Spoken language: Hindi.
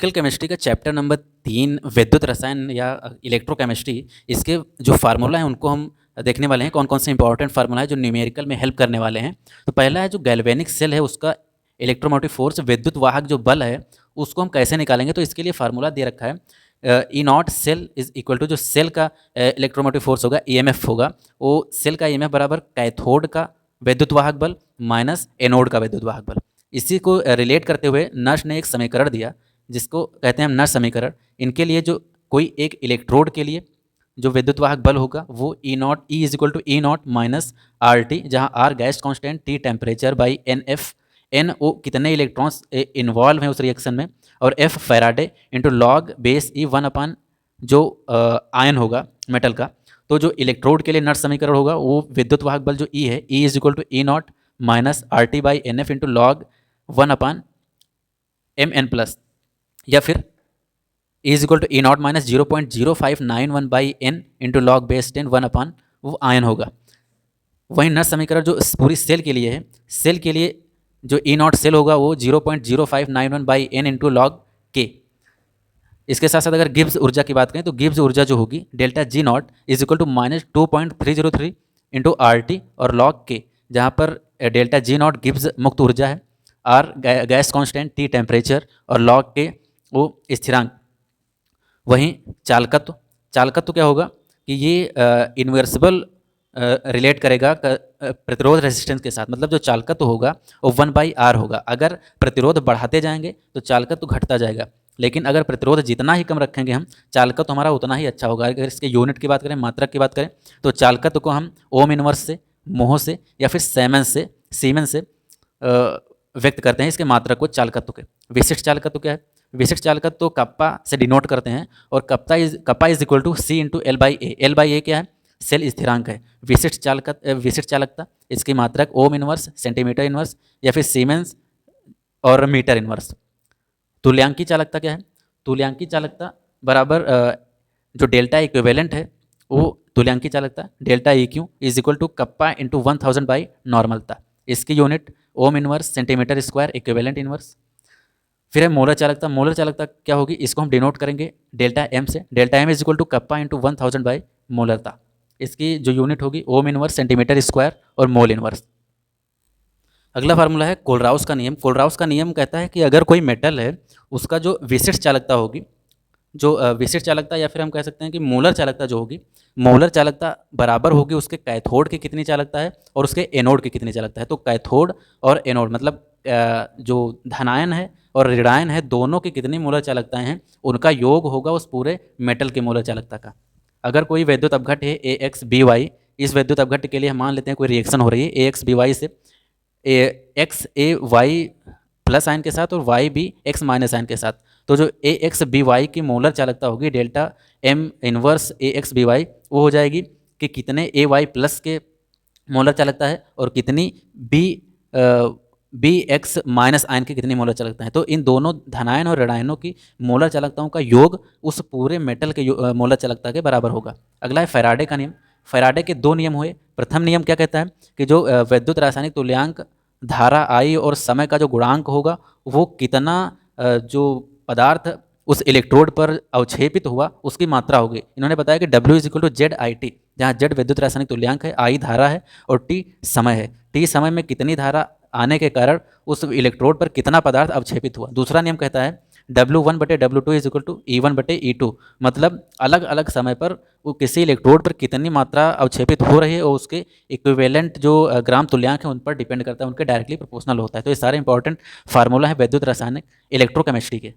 फिजिकल केमिस्ट्री का चैप्टर नंबर 3 विद्युत रसायन या इलेक्ट्रोकेमिस्ट्री, इसके जो फार्मूला हैं उनको हम देखने वाले हैं। कौन कौन से इंपॉर्टेंट फार्मूला है जो न्यूमेरिकल में हेल्प करने वाले हैं। तो पहला है जो गैल्वेनिक सेल है उसका इलेक्ट्रोमोटिव फोर्स, विद्युत वाहक जो बल है उसको हम कैसे निकालेंगे। तो इसके लिए फार्मूला दे रखा है E naught cell is equal to जो सेल का इलेक्ट्रोमोटिव फोर्स होगा ईएमएफ होगा, वो सेल का ईएमएफ बराबर कैथोड का विद्युत वाहक बल माइनस एनोड का विद्युत वाहक बल। इसी को रिलेट करते हुए नर्स ने एक समीकरण दिया जिसको कहते हैं हम नर्स समीकरण। इनके लिए जो कोई एक इलेक्ट्रोड के लिए जो विद्युत वाहक बल होगा वो E naught E is equal to E not minus R T, जहाँ R gas constant, T temperature by N F, n ओ कितने इलेक्ट्रॉन्स इन्वॉल्व हैं उस रिएक्शन में, और F Faraday into log base E 1 जो आयन होगा मेटल का। तो जो इलेक्ट्रोड के लिए नर्स समीकरण होगा वो विद्युत वाहक बल जो ई है E is equal to E not minus R T by N F into log 1/mn+, या फिर is equal to E not minus 0.0591 by N into log base 10 1 वो आयन होगा। वहीं नर्स समीकरण जो पूरी सेल के लिए है, सेल के लिए जो ई नॉट सेल होगा वो 0.0591 बाई एन इंटू लॉग के। इसके साथ साथ अगर गिब्स ऊर्जा की बात करें तो गिब्स ऊर्जा जो होगी delta G not is equal to minus 2.303 into R T और लॉग के, जहाँ पर डेल्टा जी नॉट गिब्स मुक्त ऊर्जा है, R gas constant, T temperature और लॉग के वो स्थिरांक। वहीं चालकत्व क्या होगा कि ये इन्वर्सिबल रिलेट करेगा प्रतिरोध रेजिस्टेंस के साथ। मतलब जो चालकत्व होगा वो 1/r होगा। अगर प्रतिरोध बढ़ाते जाएंगे तो चालकत्व घटता जाएगा, लेकिन अगर प्रतिरोध जितना ही कम रखेंगे हम, चालकत्व हमारा उतना ही अच्छा होगा। अगर इसके यूनिट की बात करें, मात्रक की बात करें, तो चालकत्व को हम ओम इनवर्स से, मोह से या फिर सीमेंस से व्यक्त करते हैं इसके मात्रक को चालकत्व के। विशिष्ट चालकत्व क्या है? विशिष्ट चालकत्व तो कप्पा से डिनोट करते हैं, और kappa is equal to C into L by A. L by A क्या है? सेल स्थिरांक है। विशिष्ट चालकता इसकी मात्रक ओम इनवर्स, सेंटीमीटर इनवर्स या फिर सीमेंस और मीटर इनवर्स। तुल्यांकी चालकता क्या है? तुल्यांकी चालकता बराबर जो डेल्टा इक्विवेलेंट है वो तुल्यांकी चालकता delta E Q is equal to kappa into 1000 by नॉर्मलता। इसकी unit ohm inverse, centimetre square, equivalent inverse. फिर है मोलर चालकता। मोलर चालकता क्या होगी? इसको हम डिनोट करेंगे डेल्टा एम से। Delta M is equal to kappa into 1000 by मोलरता। इसकी जो यूनिट होगी ओम इनवर्स, सेंटीमीटर स्क्वायर और मोल इनवर्स। अगला फार्मूला है कोलराउस का नियम। कोलराउस का नियम कहता है कि अगर कोई मेटल है उसका जो विशिष्ट चालकता होगी, जो विशिष्ट चालकता या फिर हम कह सकते हैं कि मोलर चालकता जो होगी, मोलर चालकता बराबर होगी उसके कैथोड की कितनी चालकता है और उसके एनोड की कितनी चालकता है। तो कैथोड और एनोड मतलब जो धनायन है और ऋणायन है, दोनों की कितनी मोलर चालकताएं हैं, उनका योग होगा उस पूरे मेटल की मोलर चालकता का। अगर कोई विद्युत अपघट्ट है AXBY, इस विद्युत अपघट्ट के लिए हम मान लेते हैं कोई रिएक्शन हो रही है AXBY से, XAY प्लस आयन के साथ और YB माइनस आयन के साथ। तो जो AXBY की मोलर चालकता होगी डेल्टा M इनवर्स AXBY, वो हो जाएगी कि कितने AY प्लस के मोलर चालकता है और कितनी BX माइनस आयन की कितनी मोलर चालकता है। तो इन दोनों धनायन और ऋणायनों की मोलर चालकताओं का योग उस पूरे मेटल के मोलर चालकता के बराबर होगा। अगला है फैराडे का नियम। फैराडे के 2 नियम हुए। प्रथम नियम क्या कहता है कि जो विद्युत रासायनिक तुल्यांक धारा आई और समय का जो गुणांक होगा वो कितना जो पदार्थ उस इलेक्ट्रोड पर अवक्षेपित हुआ उसकी मात्रा होगी। इन्होंने बताया कि W is equal to ZIT, जहाँ Z विद्युत रासायनिक तुल्यांक है, I धारा है और T समय है। T समय में कितनी धारा आने के कारण उस इलेक्ट्रोड पर कितना पदार्थ अवक्षेपित हुआ। दूसरा नियम कहता है W1/W2 is equal to E1/E2, मतलब अलग अलग समय पर वो किसी इलेक्ट्रोड पर कितनी मात्रा अवक्षेपित हो रही है और उसके इक्विवेलेंट जो ग्राम तुल्यांक है उन पर डिपेंड करता है, उनके डायरेक्टली प्रोपोर्शनल होता है। तो ये सारे इंपॉर्टेंट फार्मूला है विद्युत रासायनिक इलेक्ट्रोकेमिस्ट्री के।